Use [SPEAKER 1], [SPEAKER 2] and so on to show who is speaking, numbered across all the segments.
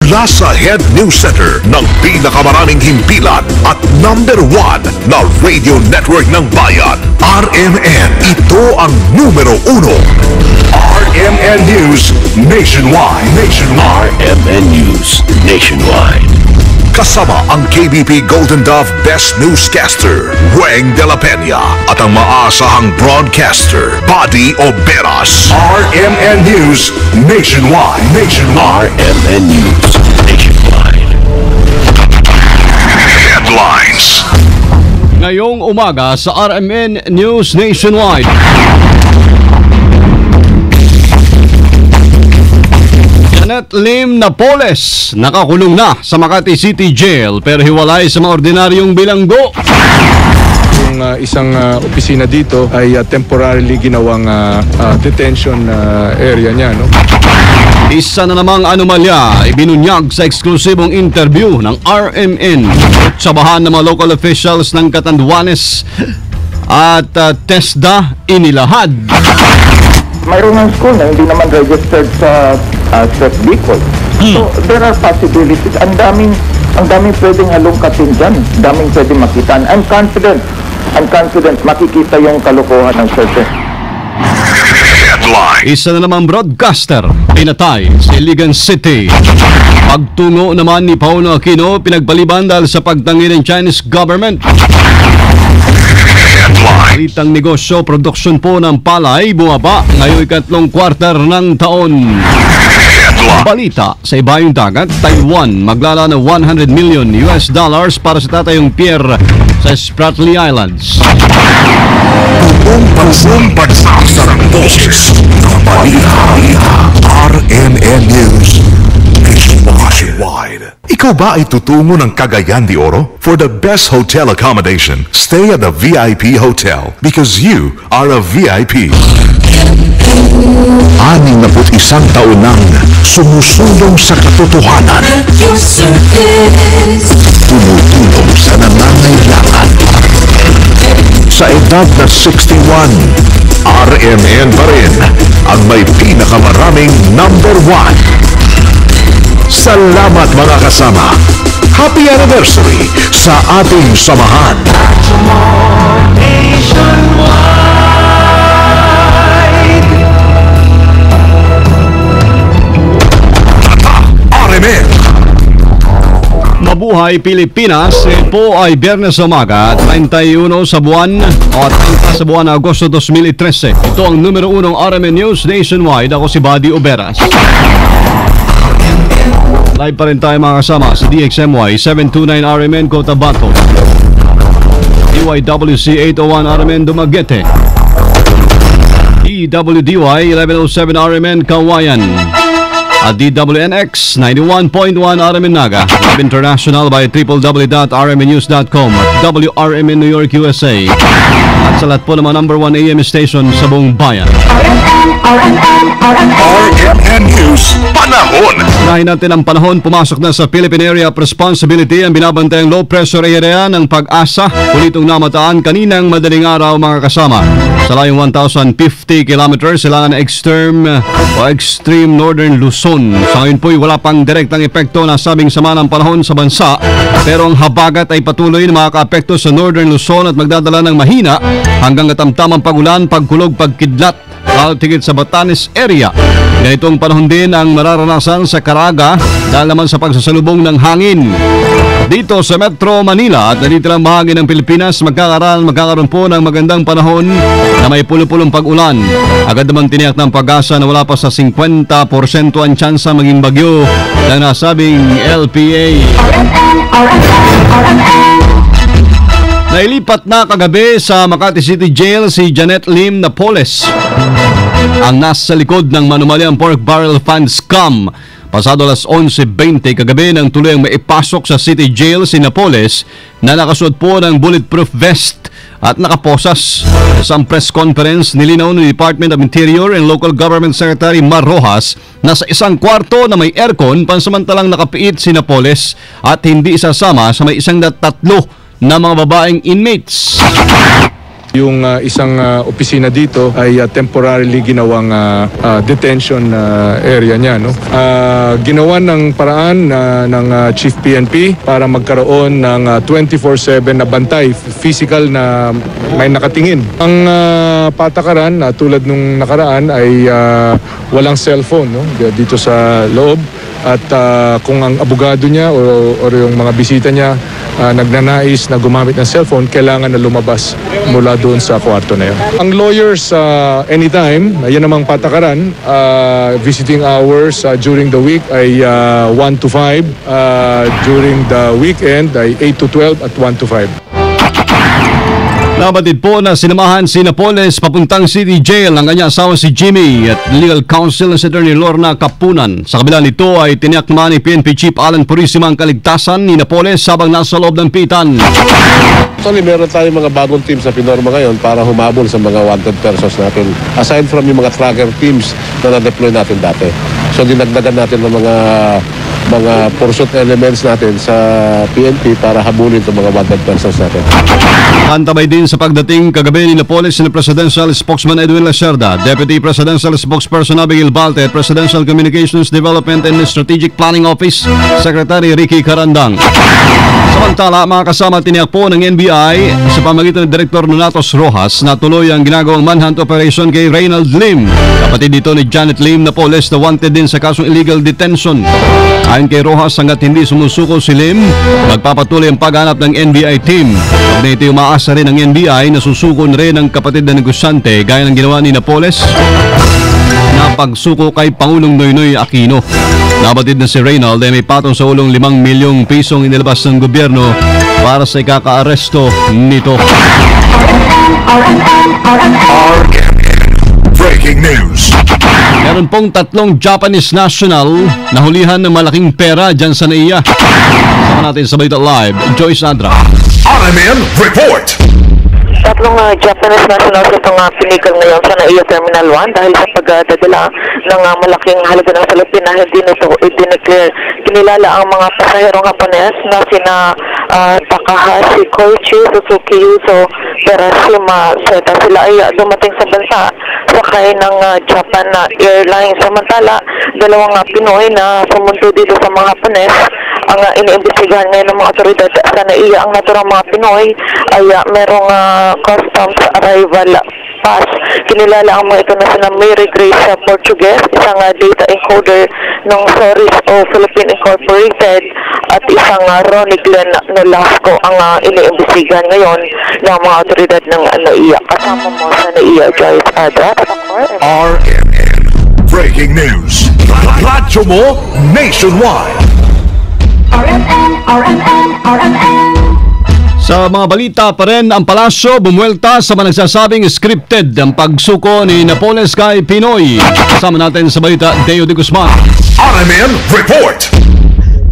[SPEAKER 1] Mula sa Head News Center ng pinakamaraming himpilan at number 1 na radio network ng bayan, RMN. Ito ang numero 1. RMN News Nationwide. RMN News Nationwide. Kasama ang KBP Golden Dove Best Newscaster, Weng de la Peña, at ang maasahang broadcaster, Buddy Oberas. RMN News Nationwide. RMN News Nationwide. Headlines.
[SPEAKER 2] Ngayong umaga sa RMN News Nationwide. Janet Lim Napoles nakakulong na sa Makati City Jail pero hiwalay sa mga ordinaryong bilanggo.
[SPEAKER 3] Yung isang opisina dito ay temporarily ginawang detention area niya, no?
[SPEAKER 2] Isa na namang anomalya ibinunyag sa eksklusibong interview ng RMN at sabahan ng mga local officials ng Catanduanes at TESDA inilahad.
[SPEAKER 4] Mayroon ng school na hindi naman registered sa Bicol. So, there are possibilities. Ang daming pwedeng halongkatin dyan. Daming pwedeng makita. I'm confident makikita yung kalokohan ng certain.
[SPEAKER 2] Isa na namang broadcaster pinatay sa Iligan City. Pagtungo naman ni Paulo Aquino pinagpaliban dahil sa pagtangi ng Chinese government. Balitang negosyo, produksyon po ng palay bumaba ngayong ikatlong kwarter ng taon. Balita sa ibayong dagat, Taiwan maglala ng $100 million para sa tatayong pier sa Spratly Islands.
[SPEAKER 1] Buong pagsasarang boses ng balita. RMN News Nationwide. Ikaw ba ay tutungo ng Cagayan de Oro? For the best hotel accommodation, stay at the VIP Hotel because you are a VIP. 61 taon nang sumusulong sa katotohanan. Tumutulong sa nangangailangan. Sa edad na 61, RMN pa rin ang may pinakamaraming number 1. Salamat mga kasama. Happy anniversary sa ating samahan. RMN.
[SPEAKER 2] Mabuhay Pilipinas, po ay Biyernes sa umaga at 31 sa buwan o 30 sa buwan ng Agosto 2013. Ito ang numero 1 RMN News Nationwide. Ako si Buddy Oberas. Live pa rin tayo mga kasama sa DXMY 729 RMN Cotabato, DYWC 801 RMN Dumaguete, DWDY 1107 RMN Kawayan, at DWNX 91.1 RMN Naga, Live International by www.rmnews.com at WRMN New York, USA, at sa lahat po ng mga number 1 AM station sa buong bayan.
[SPEAKER 1] RMN News Panahon.
[SPEAKER 2] Unahin natin ang panahon. Pumasok na sa Philippine Area of Responsibility ang binabantayang low pressure area ng Pag-asa. Kulitong namataan kaninang madaling araw mga kasama. Sa layong 1,050 kilometers sila na extreme northern Luzon. Sa ngayon po'y wala pang direktang epekto na sabing sama ng panahon sa bansa. Pero ang habagat ay patuloy na makaka-apekto sa northern Luzon at magdadala ng mahina hanggang katamtamang pagulan, pagkulog, pagkidlat. Lalo tigit sa Batanes area. Ganitong panahon din ang mararanasan sa Caraga dahil naman sa pagsasalubong ng hangin. Dito sa Metro Manila at nalitilang bahagi ng Pilipinas, magkakaroon po ng magandang panahon na may pulo-pulong pag-ulan. Agad naman tiniyak ng Pag-asa na wala pa sa 50% ang tsansa maging bagyo ng nasabing LPA. Nailipat na kagabi sa Makati City Jail si Janet Lim Napoles, ang nasa likod ng manumalyang pork barrel fund scam. Pasado alas 11:20 kagabi nang tuluyang maipasok sa City Jail si Napoles na nakasuot po ng bulletproof vest at nakaposas. Sa isang press conference, nilinaw ng Department of Interior and Local Government Secretary Mar Rojas na sa isang kwarto na may aircon pansamantalang nakapiit si Napoles at hindi isasama sa may 103 na mga babaeng inmates.
[SPEAKER 3] Yung isang opisina dito ay temporarily ginawang detention area niya. No? Ginawa ng paraan ng Chief PNP para magkaroon ng 24/7 na bantay, physical na may nakatingin. Ang patakaran tulad nung nakaraan ay walang cellphone, no? Dito sa loob. At kung ang abogado niya o yung mga bisita niya nagnanais na gumamit ng cellphone, kailangan na lumabas mula doon sa kwarto na yun. Ang lawyers anytime, yan namang patakaran, visiting hours during the week ay 1 to 5, during the weekend ay 8 to 12 at 1 to 5.
[SPEAKER 2] Nabatid po na sinamahan si Napoles papuntang City Jail ang kanyang asawa si Jimmy at legal counsel na si Attorney Lorna Kapunan. Sa kabila nito ay tiniyak naman ni PNP Chief Alan Purisima ang kaligtasan ni Napoles habang nasa loob ng pitan.
[SPEAKER 5] Actually, meron tayong mga bagong teams na pinorma ngayon para humabol sa mga wanted persons natin. Aside from yung mga tracker teams na na-deploy natin dati. So, dinagdagan natin ng mga pursuit elements natin sa PNP para habulin itong mga wanted persons natin.
[SPEAKER 2] Antabay din sa pagdating kagabi ni Napoles ni Presidential Spokesman Edwin Lacerda, Deputy Presidential Spokesperson Abigail Balte, Presidential Communications Development and Strategic Planning Office Secretary Ricky Carandang. Samantala, mga kasama tiniyak po ng NBI sa pamagitan ng Direktor Nonatos Rojas na tuloy ang ginagawang manhunt operation kay Reynald Lim. Kapatid dito ni Janet Lim Napoles na wanted din sa kasong illegal detention. Ayon kay Rojas, hanggat hindi sumusuko si Lim, magpapatuloy ang paghanap ng NBI team. Pag ito umaasa rin ng NBI na susuko rin ang kapatid na negosyante gaya ng ginawa ni Napoles na pagsuko kay Pangulong Noynoy Aquino. Nabatid na si Reynald ay may patong sa ulong 5 milyong pisong inilabas ng gobyerno para sa ikaka-aresto nito.
[SPEAKER 1] Breaking news.
[SPEAKER 2] Meron pong 3 Japanese national na hulihan ng malaking pera dyan sa NAIA. Sama natin sa Balita Live, Joyce Adra.
[SPEAKER 1] RMN Report.
[SPEAKER 6] 3 Japanese nationals itong pinigil ngayon sa NAIA Terminal 1 dahil sa pagdadala ng malaking halaga ng salupin na hindi nito i-declare. Kinilala ang mga pasaherong Hapones na sina Takahashi Koichi, Suzuki Yuzo, Terashima Seta. Sila ay dumating sa bansa sakay ng Japan Airlines. Samantala, 2 Pinoy na sumundo dito sa mga Hapones ang iniimbestigahan ngayon ng mga otoridad sa NAIA. Ang naturang mga Pinoy ay merong customs arrival pass. Kinilala ang mga ito na sina Mary Grace Portugues, isang data encoder ng Soris o Philippine Incorporated at isang Ronnie Glenn Nolasco ang iniimbestigahan ngayon ng mga otoridad ng NAIA. Kasama mo sa NAIA, Joyce Adra.
[SPEAKER 1] RMN Breaking News. Radyo mo nationwide.
[SPEAKER 7] RMN.
[SPEAKER 2] Sa mga balita pa rin, ang palasyo bumuelta sa mga nagsasabing scripted ang pagsuko ni Napoles kay Pinoy. Kasama natin sa balita, Deo de Guzman.
[SPEAKER 1] RMN Report.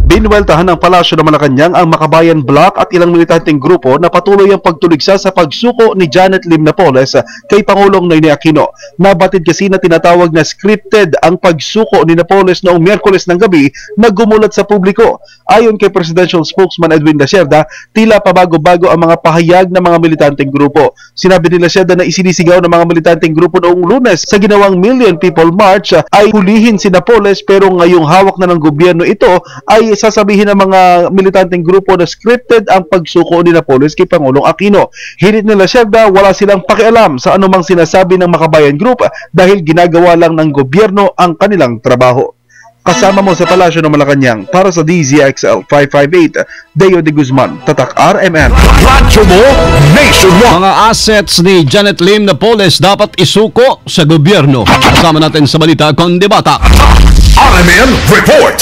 [SPEAKER 8] Binuweltahan ng palasyo ng Malacanang ang Makabayan Bloc at ilang militanteng grupo na patuloy ang pagtuligsa sa pagsuko ni Janet Lim Napoles kay Pangulong Noynoy Aquino. Nabatid kasi na tinatawag na scripted ang pagsuko ni Napoles noong Miyerkules ng gabi na gumulat sa publiko. Ayon kay Presidential Spokesman Edwin Lacerda, tila pabago-bago ang mga pahayag ng mga militanteng grupo. Sinabi ni Lacerda na isinisigaw ng mga militanteng grupo noong Lunes sa ginawang Million People March ay hulihin si Napoles, pero ngayong hawak na ng gobyerno ito ay sasabihin ng mga militanteng grupo na scripted ang pagsuko ni Napoles kay Pangulong Aquino. Hinit ni Lacerda, wala silang pakialam sa anumang sinasabi ng Makabayan Group dahil ginagawa lang ng gobyerno ang kanilang trabaho. Kasama mo sa Palasyo ng Malacanang para sa DZXL 558, Deo de Guzman, Tatak RMN.
[SPEAKER 1] Radyo mo nationwide.
[SPEAKER 2] Mga assets ni Janet Lim Napoles dapat isuko sa gobyerno. Kasama natin sa balita, Kondibata.
[SPEAKER 1] RMN Report.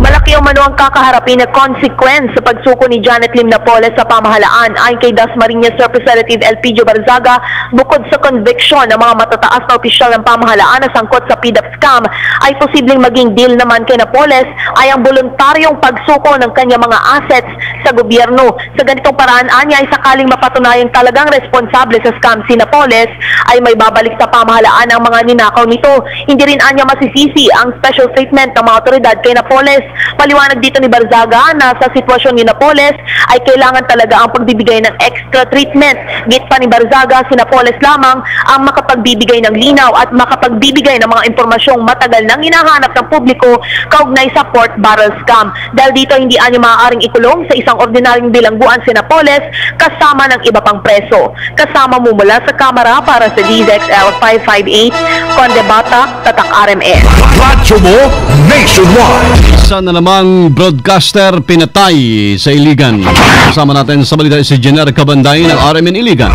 [SPEAKER 7] Malaki umano ang kakaharapin na consequence sa pagsuko ni Janet Lim Napoles sa pamahalaan. Ayon kay Dasmariñas Representative Elpidio Barzaga, bukod sa conviction ng mga matataas na opisyal ng pamahalaan na sangkot sa PDAP scam, ay posibleng maging deal naman kay Napoles ay ang voluntaryong pagsuko ng kanyang mga assets sa gobyerno. Sa ganitong paraan, anya ay sakaling mapatunayang talagang responsable sa scam si Napoles, ay may babalik sa pamahalaan ang mga ninakaw nito. Hindi rin anya masisisi ang special statement ng mga otoridad kay Napoles. Paliwanag Paliwanag dito ni Barzaga na sa sitwasyon ni Napoles ay kailangan talaga ang pagbibigay ng extra treatment. Git pa ni Barzaga, si Napoles lamang ang makapagbibigay ng linaw at makapagbibigay ng mga impormasyong matagal nang hinahanap ng publiko kaugnay sa pork barrel scam. Dahil dito hindi anya maaaring ikulong sa isang ordinaryong bilangguan si Napoles kasama ng iba pang preso. Kasama mo mula sa kamera para sa DZXL 558, Conde Bata, Tatak RMN.
[SPEAKER 1] Radyo mo nationwide.
[SPEAKER 2] Isa na namang broadcaster pinatay sa Iligan. Kasama natin sa balita si Jenner Cabanday ng RMN Iligan.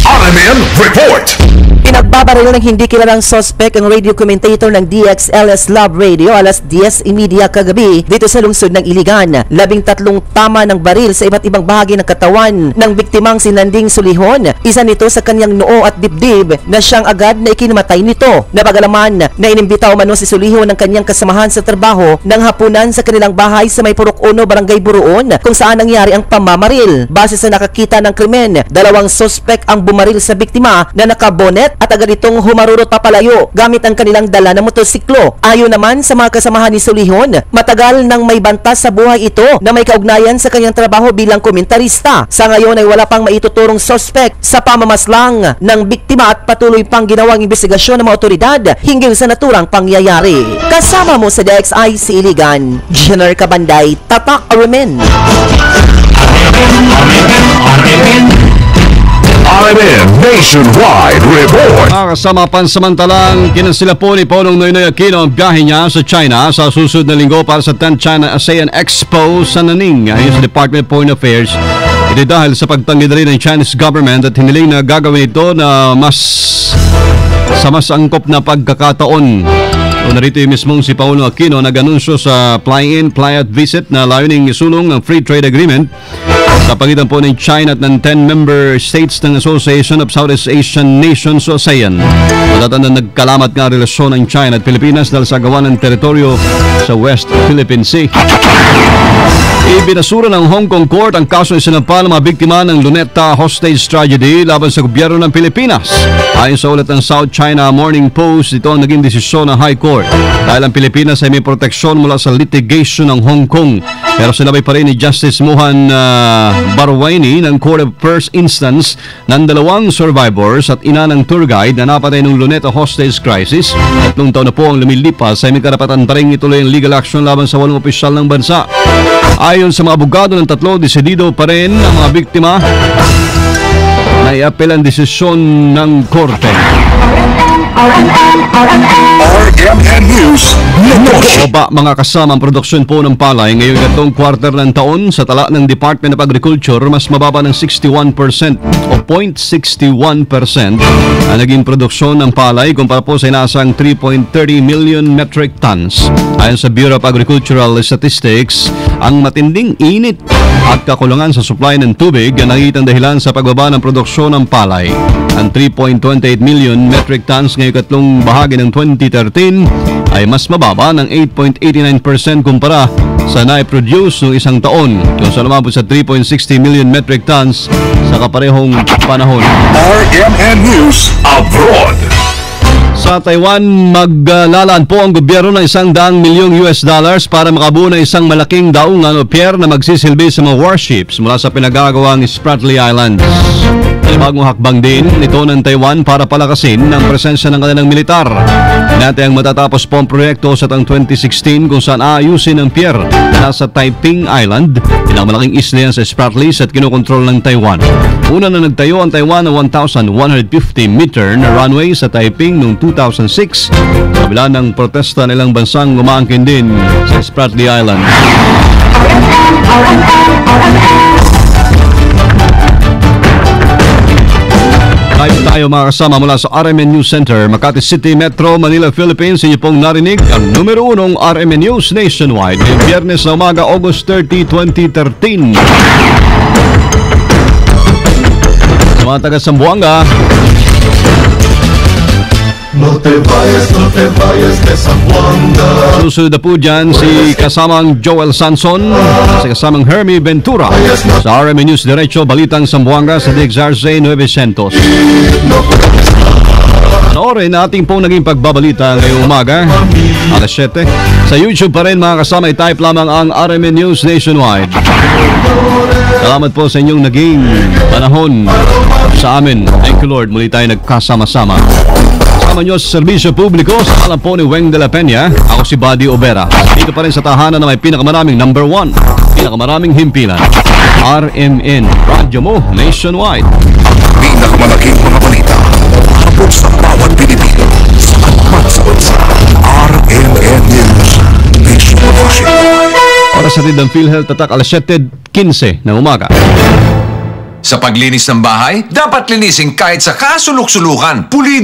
[SPEAKER 1] RMN Report.
[SPEAKER 9] Pinagbabarilo ng hindi kilalang suspect ang radio commentator ng DXLS Love Radio alas 10:30 kagabi dito sa lungsod ng Iligan. 13 tama ng baril sa iba't ibang bahagi ng katawan ng biktimang si Nanding Sulihon. Isa nito sa kanyang noo at dibdib na siyang agad na ikinamatay nito. Napagalaman na inimbita umano si Sulihon ng kanyang kasamahan sa trabaho ng hapunan sa kanilang bahay sa may Purok 1, Barangay Buruon kung saan nangyari ang pamamaril. Base sa nakakita ng krimen, 2 suspect ang bumaril sa biktima na nakabonet at agad itong humarurot papalayo gamit ang kanilang dala na motosiklo. Ayon naman sa mga kasamahan ni Sulihon, matagal nang may bantas sa buhay ito na may kaugnayan sa kanyang trabaho bilang komentarista. Sa ngayon ay wala pang maituturong suspect sa pamamaslang ng biktima at patuloy pang ginawang investigasyon ng mga otoridad hinggil sa naturang pangyayari. Kasama mo sa DXI si Iligan, Jenner Cabanday, Tatak RMN.
[SPEAKER 1] RMN Nationwide Report.
[SPEAKER 2] Kasama pansamantalang kinansila po ni Pulong Noynoy Aquino ang biyahe niya sa China sa susunod na linggo para sa 10th China ASEAN Expo sa Nanning. Ayon sa Department of Foreign Affairs, ito dahil sa pagtanggi na rin ng Chinese government at hiniling na gagawin ito na sa mas angkop na pagkakataon. O narito yung mismong si Paulo Aquino nag-anunsyo sa fly-in, fly-out visit na layuning isulong ng Free Trade Agreement sa pagitan po ng China at ng 10 member states ng Association of Southeast Asian Nations o ASEAN. Matatanda nagkalamat nga relasyon ng China at Pilipinas dahil sa gawa ng teritoryo sa West Philippine Sea. Ibinasura ng Hong Kong Court ang kaso isinampal ng mga biktima ng Luneta hostage tragedy laban sa gobyerno ng Pilipinas. Ayon sa ulat ng South China Morning Post, ito ang naging desisyon ng High Court dahil ang Pilipinas ay may proteksyon mula sa litigation ng Hong Kong. Pero sinabay pa rin ni Justice Mohan Barwaini ng Court of First Instance ng 2 survivors at ina ng tour guide na napatay ng Luneta hostage crisis. 3 taon na po ang lumilipas ay may karapatan pa rin ituloy ang legal action laban sa 8 opisyal ng bansa. Ayon sa mga abogado ng 3, desidido pa rin ang mga biktima na i-apel ang desisyon ng korte.
[SPEAKER 1] RMN News Network.
[SPEAKER 2] Baba mga kasama ang produksyon po ng palay ngayong itong quarter ng taon sa tala ng Department of Agriculture mas mababa ng 61% o 0.61% ang naging produksyon ng palay kumpara po sa inasang 3.30 million metric tons. Ayon sa Bureau of Agricultural Statistics, ang matinding init at kakulangan sa supply ng tubig ang nagiging dahilan sa pagbaba ng produksyon ng palay. Ang 3.28 million metric tons ngayong katlong bahagi ng 2013 ay mas mababa ng 8.89% kumpara sa na-produce noong isang taon kung saan lumabot sa 3.60 million metric tons sa kaparehong panahon.
[SPEAKER 1] RMN News Abroad.
[SPEAKER 2] Sa Taiwan, maglalaan po ang gobyerno ng $100 milyong para makabuo ng isang malaking daungan o pier na magsisilbi sa mga warships mula sa pinagagawang Spratly Islands. Bagong hakbang din nito ng Taiwan para palakasin ang presensya ng kanilang militar. Natayang matatapos po ang proyekto sa taong 2016 kung saan aayusin ang pier na nasa Taiping Island, ilang malaking isla yan sa Spratlys at kinokontrol ng Taiwan. Una na nagtayo ang Taiwan ng 1,150-meter na runway sa Taiping noong 2006 sa kabila ng protesta ng ilang bansang umaangkin din sa Spratly Island. Live tayo mga kasama mula sa RMN News Center, Makati City, Metro Manila, Philippines. Inyo pong narinig ang numero 1 RMN News Nationwide ngayong Biyernes na umaga, August 30, 2013. Sa mga taga Zamboanga,
[SPEAKER 10] no te vayas de Zamboanga.
[SPEAKER 2] Susunod na po dyan si kasamang Joel Sanson, si kasamang Hermie Ventura sa RMN News Diretso, Balitang Zamboanga sa DXRZ 900. Panoorin natin pong naging pagbabalita ngayong umaga, alas 7. Sa YouTube pa rin mga kasama, i-type lamang ang RMN News Nationwide. Salamat po sa inyong naging panahon sa amin. Thank you Lord, muli tayo nagkasama-sama. Kasama nyo sa serbisyo publiko, sa alam po ni Weng de la Peña, ako si Buddy Obera. Dito pa rin sa tahanan na may pinakamaraming number 1, pinakamaraming himpilan. RMN, radyo mo nationwide.
[SPEAKER 1] Pinakamalaking mga balita abot sa bawat Pilipino sa bansa. RMN News Nationwide.
[SPEAKER 2] Para sa Ridang PhilHealth Tatak, alas 7:15 ng umaga.
[SPEAKER 11] Sa paglinis ng bahay, dapat linisin kahit sa kasuluk-sulukan, pulido